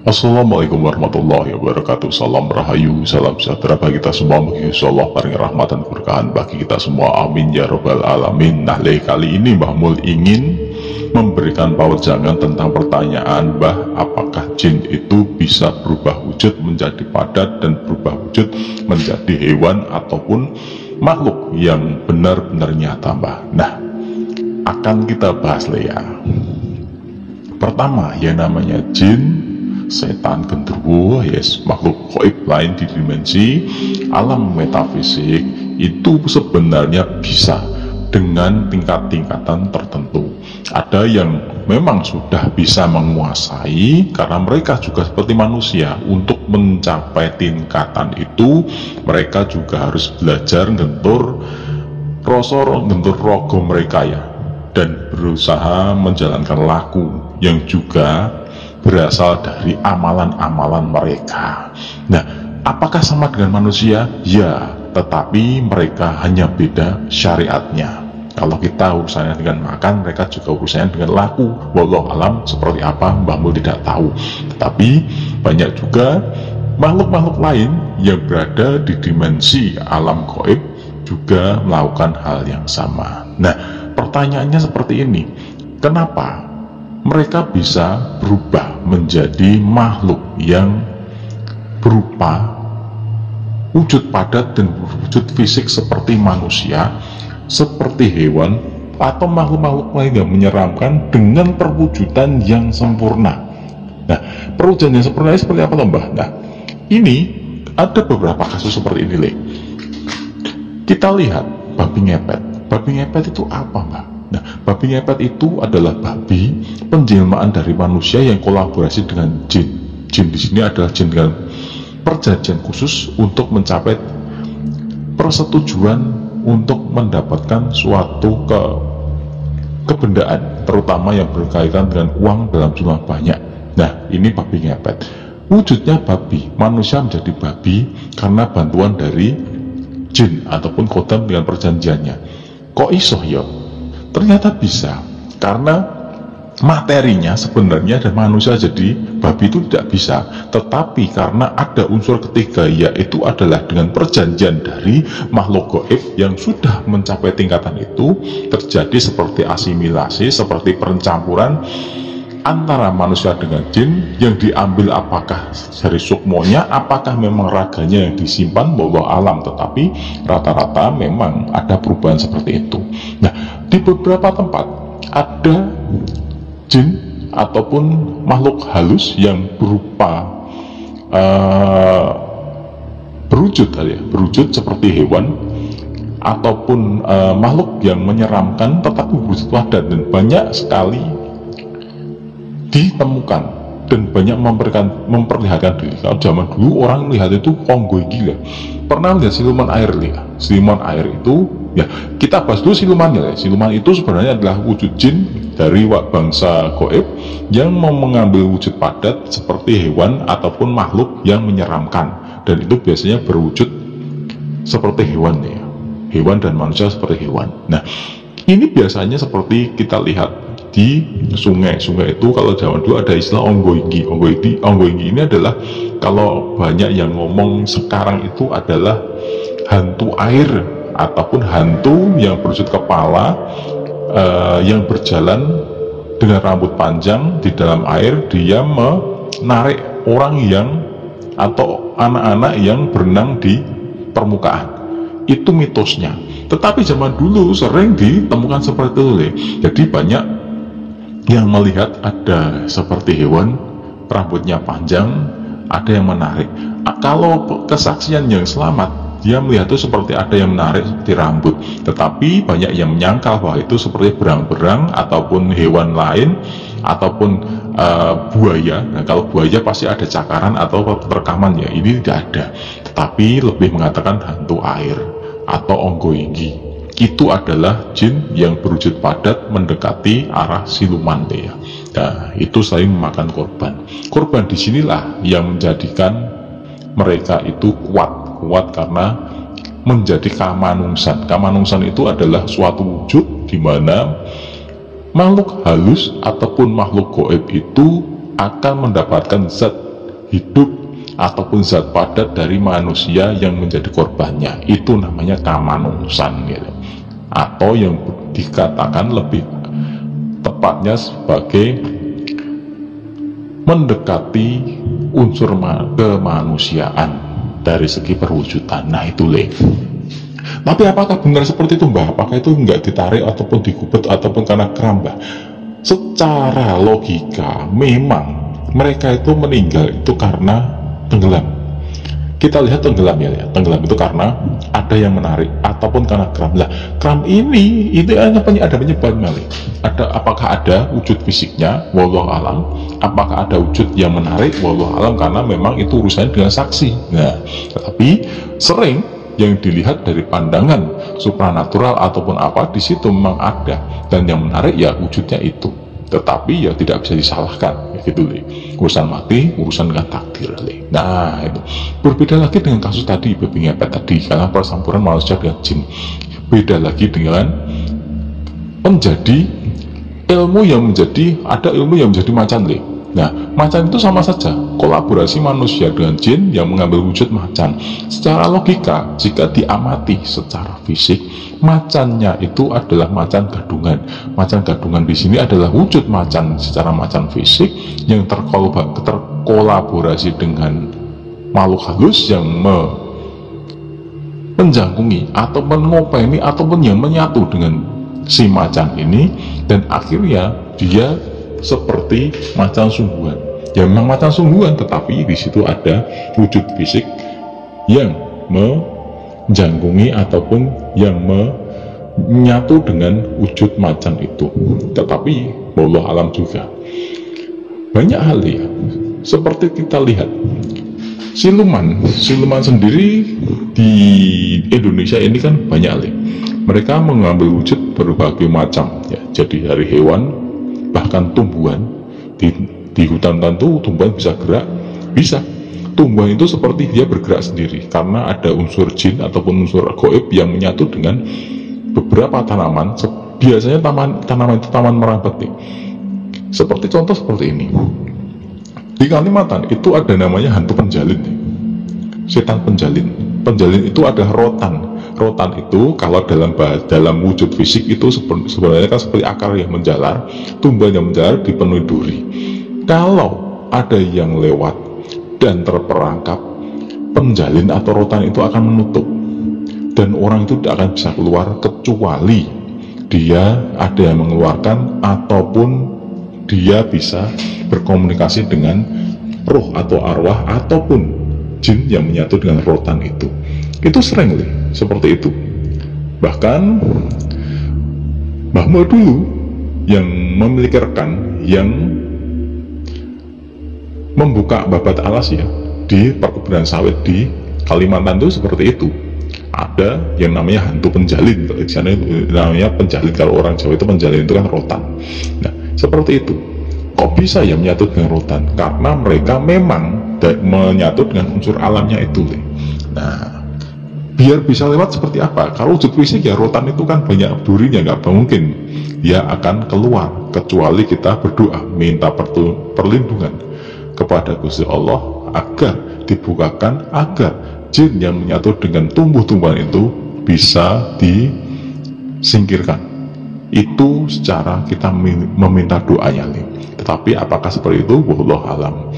Assalamualaikum warahmatullahi wabarakatuh. Salam rahayu, salam sejahtera bagi kita semua. Mugi Allah paring rahmat dan keberkahan bagi kita semua, amin ya robbal alamin. Nah, kali ini Mbah Mul ingin memberikan pawejangan tentang pertanyaan, Mbah, apakah jin itu bisa berubah wujud menjadi padat dan berubah wujud menjadi hewan ataupun makhluk yang benar-benar nyata, Mbah? Nah, akan kita bahas ya. Pertama, yang namanya jin, setan, genderuwo, makhluk gaib lain di dimensi alam metafisik itu sebenarnya bisa dengan tingkat-tingkatan tertentu. Ada yang memang sudah bisa menguasai karena mereka juga seperti manusia. Untuk mencapai tingkatan itu mereka juga harus belajar ngentur rogo mereka ya, dan berusaha menjalankan laku yang juga berasal dari amalan-amalan mereka. Nah, apakah sama dengan manusia? Ya, tetapi mereka hanya beda syariatnya. Kalau kita urusannya dengan makan, mereka juga urusannya dengan laku. Wallahu alam seperti apa, Mbah Mul tidak tahu. Tetapi banyak juga makhluk-makhluk lain yang berada di dimensi alam gaib juga melakukan hal yang sama. Nah, pertanyaannya seperti ini. Kenapa mereka bisa berubah menjadi makhluk yang berupa wujud padat dan wujud fisik seperti manusia, seperti hewan, atau makhluk-makhluk lain yang menyeramkan dengan perwujudan yang sempurna? Nah, perwujudan yang sempurna seperti apa, Mbah? Nah, ini ada beberapa kasus seperti ini, Kita lihat babi ngepet. Babi ngepet itu apa, Mbah? Nah, babi ngepet itu adalah babi penjelmaan dari manusia yang kolaborasi dengan jin. Jin di sini adalah jin dengan perjanjian khusus untuk mencapai persetujuan untuk mendapatkan suatu kebendaan, terutama yang berkaitan dengan uang dalam jumlah banyak. Nah, ini babi ngepet. Wujudnya babi, manusia menjadi babi karena bantuan dari jin ataupun kodam dengan perjanjiannya. Kok iso ya? Ternyata bisa, karena materinya sebenarnya dan manusia jadi babi itu tidak bisa, tetapi karena ada unsur ketiga, yaitu adalah dengan perjanjian dari makhluk gaib yang sudah mencapai tingkatan itu, terjadi seperti asimilasi, seperti pencampuran antara manusia dengan jin yang diambil apakah dari sukmonya, apakah memang raganya yang disimpan, wallahu alam, tetapi rata-rata memang ada perubahan seperti itu. Nah, di beberapa tempat ada jin ataupun makhluk halus yang berupa berwujud seperti hewan ataupun makhluk yang menyeramkan tetapi berwujud padat, dan banyak sekali ditemukan dan banyak memperlihatkan diri. Kalau zaman dulu orang melihat itu onggoy gila. Pernah melihat siluman air, siluman air itu ya, kita bahas dulu silumannya. Siluman itu sebenarnya adalah wujud jin dari bangsa gaib yang mengambil wujud padat seperti hewan ataupun makhluk yang menyeramkan, dan itu biasanya berwujud seperti hewan ya. Hewan dan manusia seperti hewan. Nah, ini biasanya seperti kita lihat di sungai itu. Kalau zaman dulu ada istilah onggoinggi. Onggoinggi ini adalah, kalau banyak yang ngomong sekarang itu adalah hantu air ataupun hantu yang berwujud kepala yang berjalan dengan rambut panjang di dalam air. Dia menarik orang yang atau anak-anak yang berenang di permukaan. Itu mitosnya. Tetapi zaman dulu sering ditemukan seperti itu, Jadi banyak yang melihat ada seperti hewan, rambutnya panjang, ada yang menarik. Kalau kesaksian yang selamat, dia melihat itu seperti ada yang menarik di rambut. Tetapi banyak yang menyangkal bahwa itu seperti berang-berang ataupun hewan lain ataupun buaya. Nah, kalau buaya pasti ada cakaran atau rekaman ya. Ini tidak ada. Tetapi lebih mengatakan hantu air atau onggoinggi. Itu adalah jin yang berwujud padat mendekati arah siluman ya. Nah, itu selain memakan korban. Korban disinilah yang menjadikan mereka itu kuat karena menjadi kamanungsan. Kamanungsan itu adalah suatu wujud di mana makhluk halus ataupun makhluk gaib itu akan mendapatkan zat hidup ataupun zat padat dari manusia yang menjadi korbannya. Itu namanya kamanusan gitu. Atau yang dikatakan lebih tepatnya sebagai mendekati unsur kemanusiaan dari segi perwujudan. Nah itu Tapi apakah benar seperti itu Mbah? Apakah itu nggak ditarik ataupun digubet ataupun karena kram Mbah? Secara logika memang mereka itu meninggal itu karena tenggelam. Kita lihat tenggelam ya, tenggelam itu karena ada yang menarik ataupun karena kram. Lah kram ini itu ada penyebab Malik. Apakah ada wujud fisiknya? Wallahu alam. Apakah ada wujud yang menarik? Wallahu alam, karena memang itu urusannya dengan saksi. Nah, tetapi sering yang dilihat dari pandangan supranatural ataupun apa, di situ memang ada, dan yang menarik ya wujudnya itu. Tetapi ya tidak bisa disalahkan, ya gitu urusan mati, urusan dengan takdir. Nah itu berbeda lagi dengan kasus tadi babi ngepet tadi, karena persampuran manusia dengan jin. Beda lagi dengan menjadi ilmu yang menjadi, ada ilmu yang menjadi macan Nah, macan itu sama saja kolaborasi manusia dengan jin yang mengambil wujud macan. Secara logika, jika diamati secara fisik, macannya itu adalah macan gadungan. Macan gadungan di sini adalah wujud macan secara macan fisik yang terkolaborasi dengan makhluk halus yang menjangkungi atau mengopeni ataupun yang menyatu dengan si macan ini, dan akhirnya dia seperti macan sungguhan. Ya memang macan sungguhan, tetapi di situ ada wujud fisik yang menjangkungi ataupun yang menyatu dengan wujud macan itu. Tetapi wallahu alam juga banyak hal ya, seperti kita lihat siluman sendiri di Indonesia ini kan banyak mereka mengambil wujud berbagai macam ya, jadi dari hewan bahkan tumbuhan. Di hutan tentu tumbuhan bisa gerak, bisa. Tumbuhan itu seperti dia bergerak sendiri karena ada unsur jin ataupun unsur gaib yang menyatu dengan beberapa tanaman. Biasanya tanaman itu taman merambat seperti contoh seperti ini. Di Kalimantan itu ada namanya hantu penjalin, setan penjalin. Penjalin itu adalah rotan. Rotan itu kalau dalam wujud fisik itu sebenarnya kan seperti akar yang menjalar, tumbuhan yang menjalar dipenuhi duri. Kalau ada yang lewat dan terperangkap, penjalin atau rotan itu akan menutup, dan orang itu tidak akan bisa keluar kecuali dia ada yang mengeluarkan ataupun dia bisa berkomunikasi dengan roh atau arwah ataupun jin yang menyatu dengan rotan itu. Itu sering seperti itu. Bahkan Mbah Mo dulu yang memiliki rekan yang membuka babat alas ya di perkebunan sawit di Kalimantan itu seperti itu. Ada yang namanya hantu penjalin, di sana namanya penjalin. Kalau orang Jawa itu penjalin itu kan rotan. Nah seperti itu. Kok bisa ya menyatu dengan rotan? Karena mereka memang menyatu dengan unsur alamnya itu. Nah biar bisa lewat seperti apa? Kalau wujud fisik ya rotan itu kan banyak durinya, nggak mungkin dia akan keluar kecuali kita berdoa minta perlindungan kepada Gusti Allah agar dibukakan, agar jin yang menyatu dengan tumbuh-tumbuhan itu bisa disingkirkan. Itu secara kita meminta doanya. Tetapi apakah seperti itu? Wallahu alam.